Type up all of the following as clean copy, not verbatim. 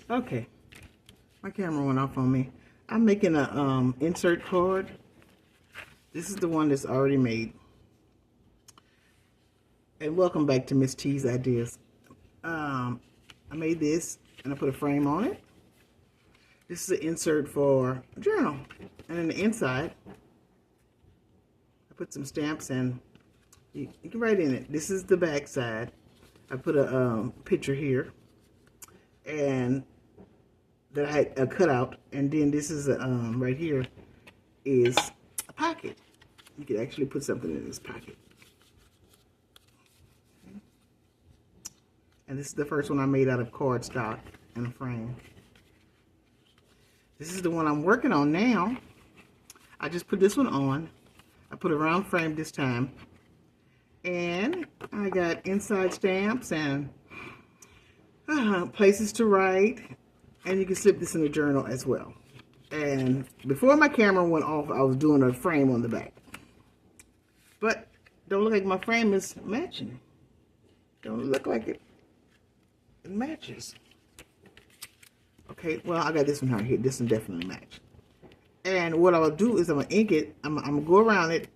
Okay, my camera went off on me. I'm making a insert card. This is the one that's already made. And welcome back to Miss T's Ideas. I made this and I put a frame on it. This is an insert for a journal. And in the inside, I put some stamps and you can write in it. This is the back side. I put a picture here and that I had cut out, and then this is right here is a pocket. You could actually put something in this pocket. And this is the first one I made out of cardstock and a frame. This is the one I'm working on now. I just put this one on. I put a round frame this time. And I got inside stamps and places to write. And you can slip this in a journal as well. And before my camera went off, I was doing a frame on the back. But don't look like my frame is matching. Don't look like it matches. Okay, well, I got this one right here. This one definitely matches. And what I'll do is I'm going to ink it. I'm going to go around it.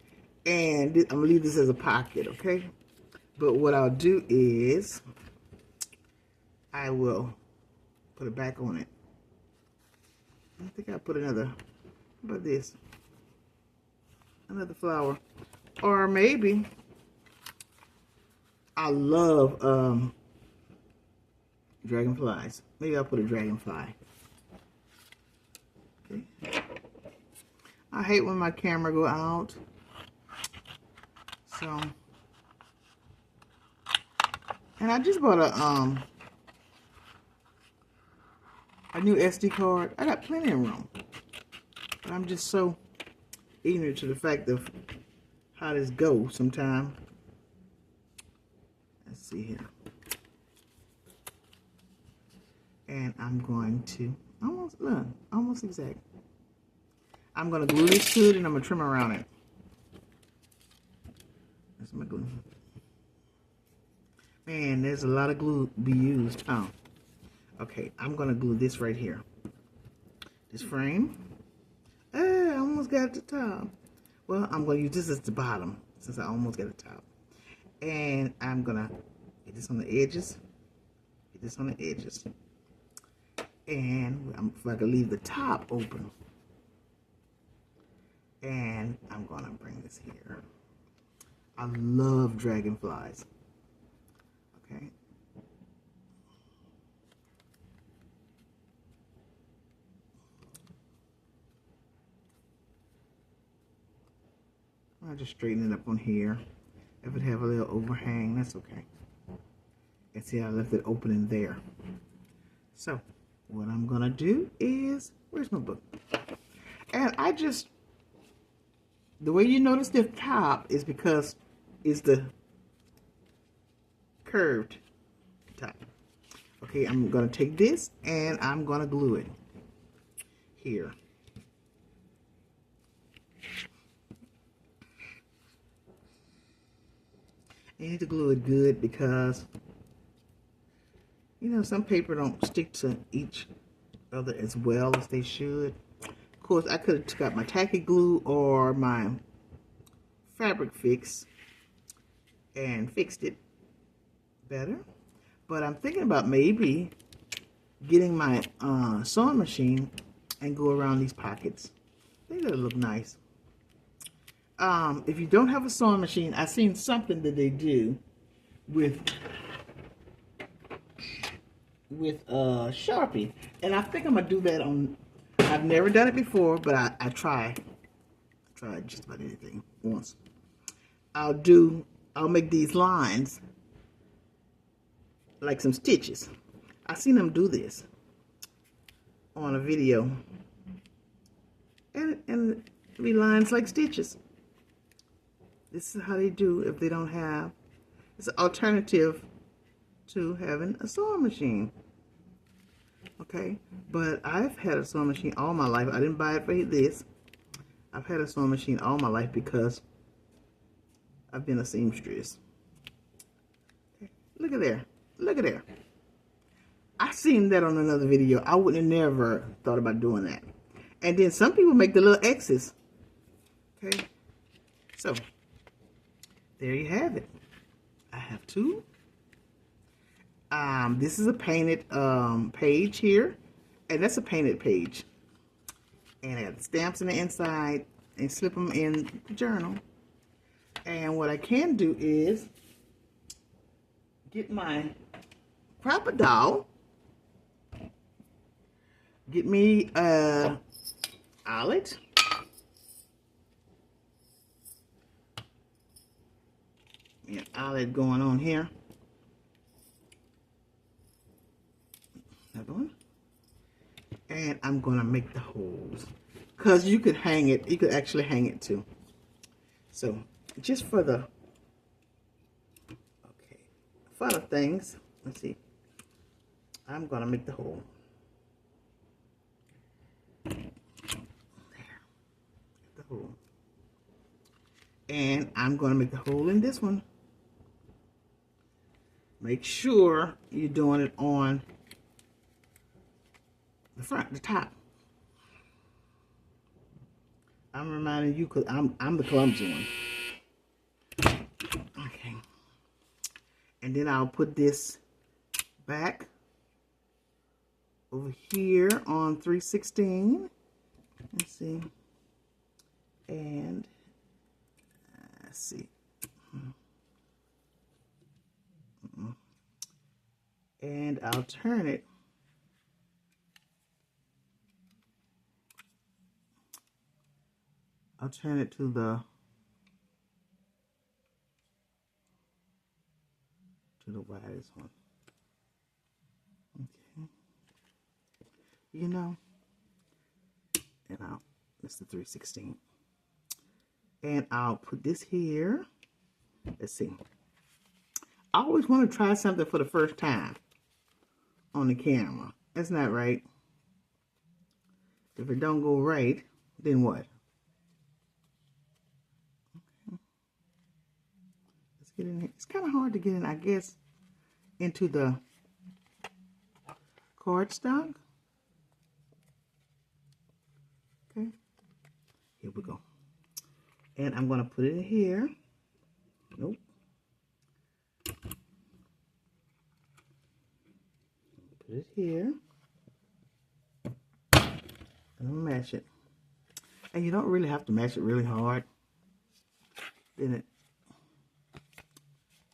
And I'm going to leave this as a pocket, okay? But what I'll do is I will put it back on it. I think I'll put another, how about this? Another flower. Or maybe, I love dragonflies. Maybe I'll put a dragonfly. Okay. I hate when my camera go out. So, and I just bought a new SD card. I got plenty of room. But I'm just so ignorant to the fact of how this goes sometimes. Let's see here. And I'm going to, almost exact. I'm going to glue this to it and I'm going to trim around it. That's my glue. Man, there's a lot of glue to be used, huh? Okay, I'm going to glue this right here. This frame. I almost got the top. Well, I'm going to use this as the bottom since I almost got the top. And I'm going to get this on the edges. Get this on the edges. And if I can leave the top open. And I'm going to bring this here. I love dragonflies. Okay. I'll just straighten it up on here. If it have a little overhang, that's okay. And see, I left it open in there. So, what I'm going to do is, where's my book? And I just, the way you notice the top is because it's the curved top. Okay, I'm going to take this and I'm going to glue it here. You need to glue it good because, you know, some paper don't stick to each other as well as they should. Of course, I could have took out my tacky glue or my fabric fix and fixed it better. But I'm thinking about maybe getting my sewing machine and go around these pockets. I think that'll look nice. If you don't have a sewing machine, I've seen something that they do with Sharpie, and I think I'm gonna do that on. I've never done it before, but I tried just about anything once. I'll make these lines like some stitches. I seen them do this on a video, and it'll be lines like stitches. This is how they do if they don't have. It's an alternative to having a sewing machine. Okay, but I've had a sewing machine all my life. I didn't buy it for this. I've had a sewing machine all my life because I've been a seamstress. Okay. Look at there. Look at there. I I seen that on another video. I wouldn't have never thought about doing that. And then some people make the little X's. Okay. So, there you have it. I have two. This is a painted page here. And that's a painted page. And I got the stamps on the inside and slip them in the journal. And what I can do is get my proper doll. Get me a eyelet. An eyelet going on here. Another one. And I'm gonna make the holes. Cause you could hang it, you could actually hang it too. So just for the fun of things, let's see. I'm gonna make the hole. There. The hole. And I'm gonna make the hole in this one. Make sure you're doing it on the front, the top. I'm reminding you because I'm the clumsy one. Okay. And then I'll put this back over here on 3/16. Let's see. And let's see. And I'll turn it. I'll turn it to the widest one. Okay. You know, and that's the 3/16. And I'll put this here. Let's see. I always want to try something for the first time on the camera. That's not right. If it don't go right, then what? Get in here. It's kind of hard to get in, I guess, into the cardstock. Okay, here we go. And I'm going to put it in here. Nope. Put it here. And I'm going to mash it. And you don't really have to mash it really hard. Then it.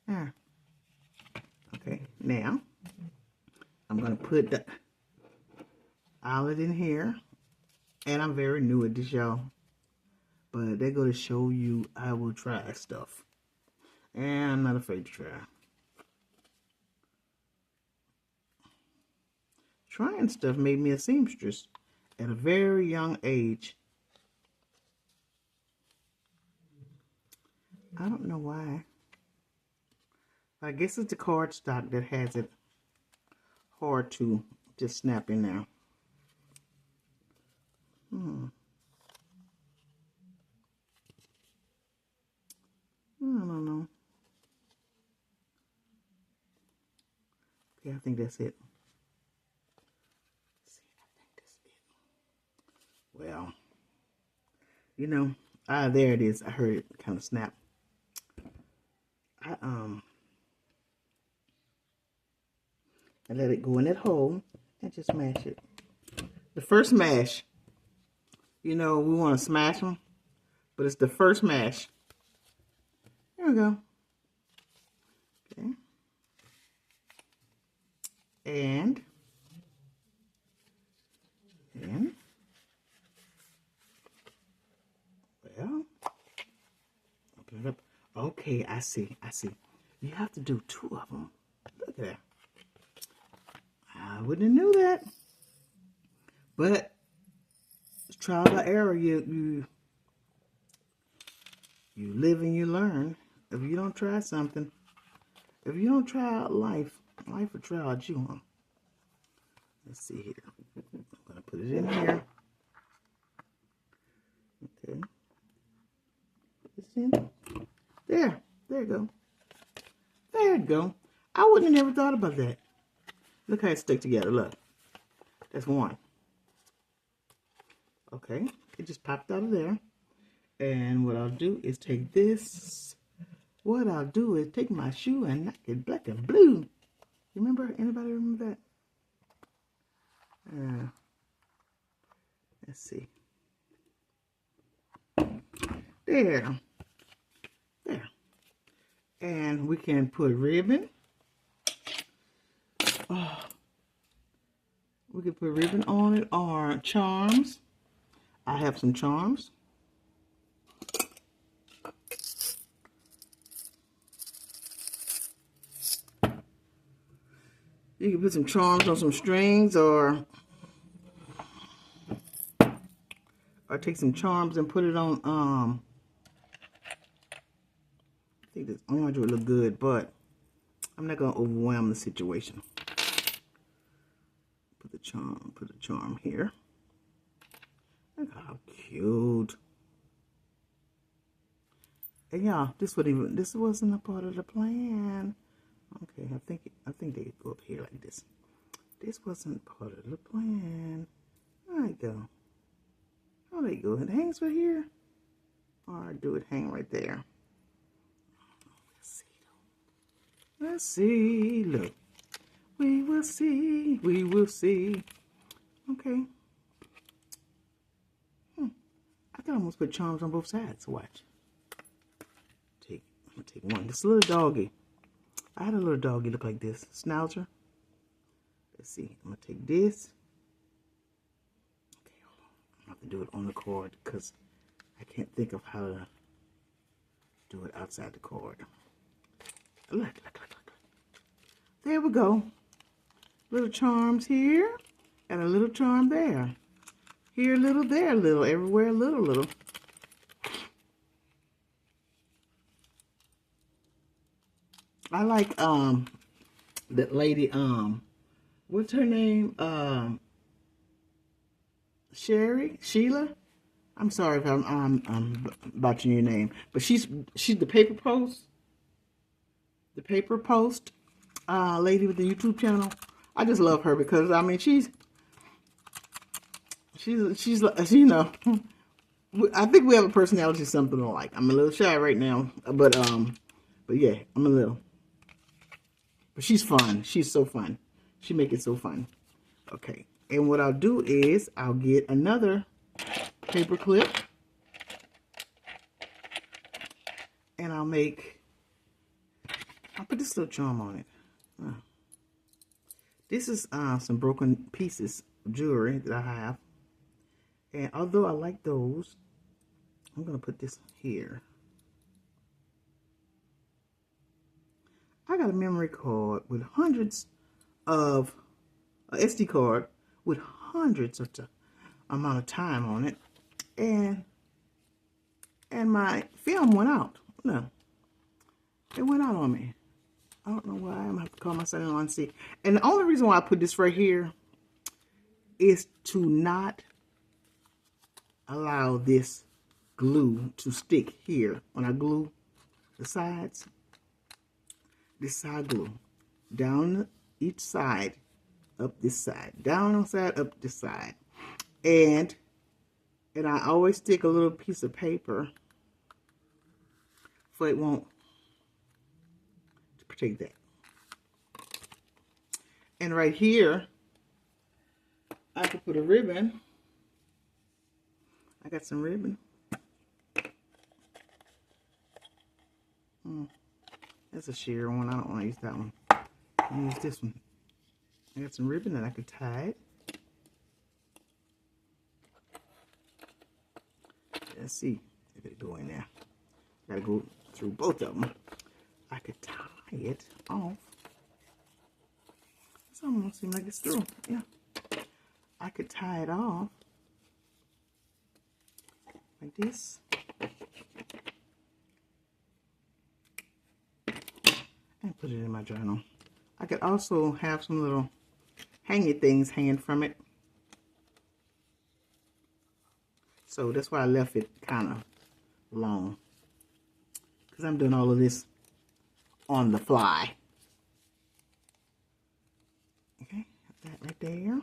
There. Okay, now I'm going to put the eyelet in here. And I'm very new at this, y'all. But they're going to show you I will try stuff. And I'm not afraid to try. Trying stuff made me a seamstress at a very young age. I don't know why. I guess it's the cardstock that has it hard to just snap in there. I don't know. Okay, I think that's it. Let's see, I think that's it. Well, you know, there it is. I heard it kind of snap. I let it go in that hole and just mash it. The first mash, you know, we want to smash them, but it's the first mash. There we go. Okay. And well, open it up. Okay, I see. You have to do 2 of them. Look at that. I wouldn't have knew that. But trial by error. You live and you learn. If you don't try something, if you don't try out life will try out you, huh? Let's see here. I'm gonna put it in here. Okay. Put this in. There you go. There you go. I wouldn't have never thought about that. Look how it stuck together. Look. That's one. Okay. It just popped out of there. And what I'll do is take this. What I'll do is take my shoe and knock it black and blue. Remember? Anybody remember that? Let's see. There. There. And we can put ribbon. We can put ribbon on it or charms. I have some charms. You can put some charms on some strings or take some charms and put it on, I think this orange would look good, but I'm not going to overwhelm the situation. Put the charm here. Look how cute. And y'all, this wasn't a part of the plan. Okay, I think they go up here like this. This wasn't part of the plan. There you go. Oh, there you go. It hangs right here. Or do it hang right there? Let's see. Let's see. Look. We will see. We will see. Okay. I could almost put charms on both sides. Watch. I'm gonna take one. This little doggy. I had a little doggy look like this. Schnauzer. Let's see. I'm gonna take this. Okay, hold on. I'm gonna have to do it on the cord because I can't think of how to do it outside the cord. Look. There we go. Little charms here and a little charm there. Here a little, there a little, everywhere a little. I like that lady, what's her name? Sheila? I'm sorry if I'm botching your name, but she's the paper post lady with the YouTube channel. I just love her because I mean she's you know, I think we have a personality something alike. I'm a little shy right now, but yeah, I'm a little. But she's fun. She's so fun. She make it so fun. Okay, and what I'll do is I'll get another paper clip, and I'll put this little charm on it. This is some broken pieces of jewelry that I have. And although I like those, I'm going to put this here. I got a memory card with hundreds of, a SD card with hundreds of the amount of time on it. And my film went out. No, it went out on me. I don't know why. I'm going to have to call my son-in-law and see. And the only reason why I put this right here is to not allow this glue to stick here. When I glue the sides, this side glue, down each side, up this side, down on side, up this side. And I always stick a little piece of paper so it won't, to protect that. And right here, I could put a ribbon. I got some ribbon. That's a sheer one. I don't want to use that one. I'll use this one. I got some ribbon that I could tie it. Let's see if it go in there. Gotta go through both of them. I could tie it off. This almost seems like it's through. Yeah. I could tie it off like this. And put it in my journal. I could also have some little hanging things hanging from it. So that's why I left it kind of long. Because I'm doing all of this on the fly. Okay. right there.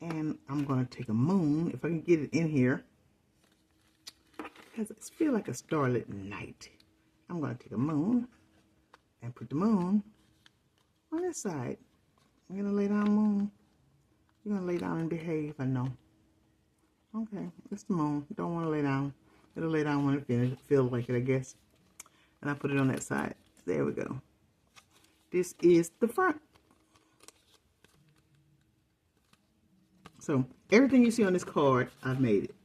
And I'm going to take a moon, if I can get it in here, because it feels like a starlit night. I'm going to take a moon and put the moon on this side. I'm going to lay down, moon. You're going to lay down and behave, I know. Okay, it's the moon. Don't want to lay down. It'll lay down when it feels like it, I guess. And I put it on that side. There we go. This is the front. So everything you see on this card, I've made it.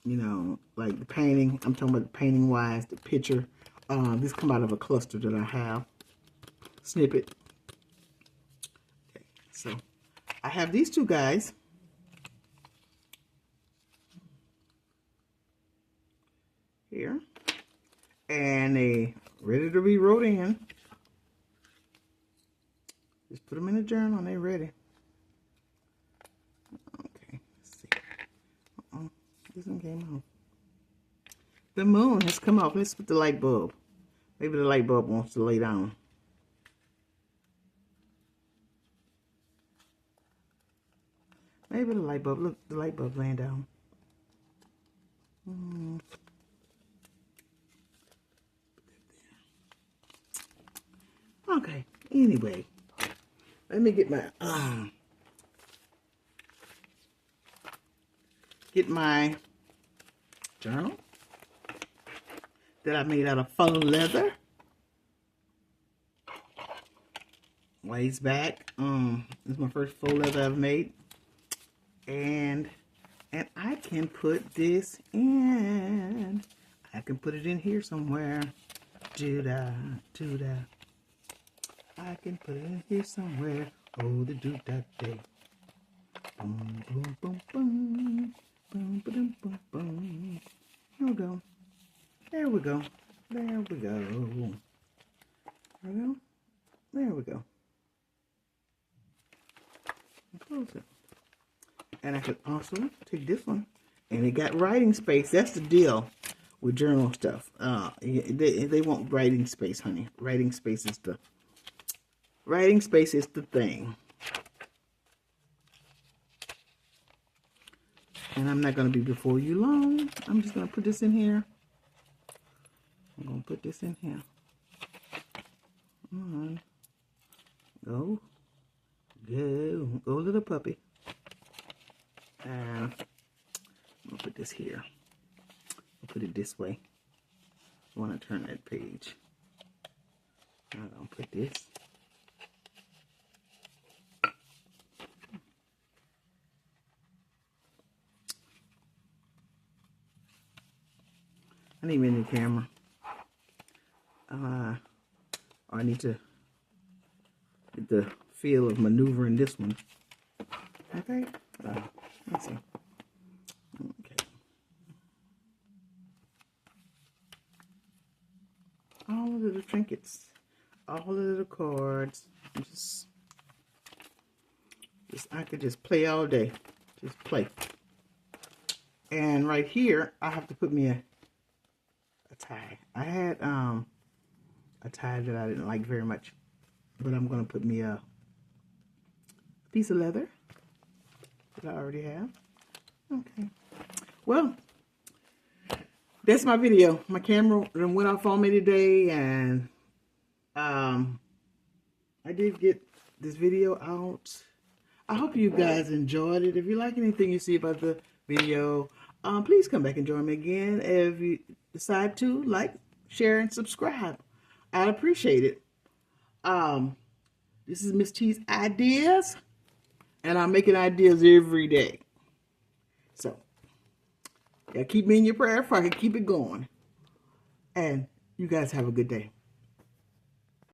You know, like the painting. I'm talking about the painting wise, the picture. This come out of a cluster that I have. Snippet. Okay, so I have these two guys. Here. And they ready to be wrote in. Just put them in a journal and they're ready. Okay, let's see. This one came off. The moon has come off. Let's put the light bulb. Maybe the light bulb wants to lay down. Maybe the light bulb. Look, the light bulb laying down. Okay, anyway. Let me get my journal that I made out of faux leather. Ways back. This is my first faux leather I've made. And I can put this in. I can put it in here somewhere. Do-da, do-da. I can put it in here somewhere. Oh, the do-da day. Boom, boom, boom, boom. Boom, boom, boom, boom. Here we go. There we go. There we go. There we go. There we go. Close it. And I could also take this one. And it got writing space. That's the deal with journal stuff. They want writing space, honey. Writing space is the thing. And I'm not going to be before you long. I'm just going to put this in here. I'm going to put this in here. Come on. Go. Go. Go, little puppy. And I'm going to put this here. I'll put it this way. I want to turn that page. I'm going to put this. I need a new camera. I need to get the feel of maneuvering this one. Okay. Let's see. Okay. All of the little trinkets, all of the little cards. I could just play all day. Just play. And right here, I have to put me a tie. I had a tie that I didn't like very much, but I'm going to put me a piece of leather that I already have. Okay. Well, that's my video. My camera went off on me today, and I did get this video out. I hope you guys enjoyed it. If you like anything you see about the video, please come back and join me again. If you decide to like, share, and subscribe, I'd appreciate it. This is Miss T's Ideas, and I'm making ideas every day. So, yeah, keep me in your prayer if I can keep it going. And you guys have a good day.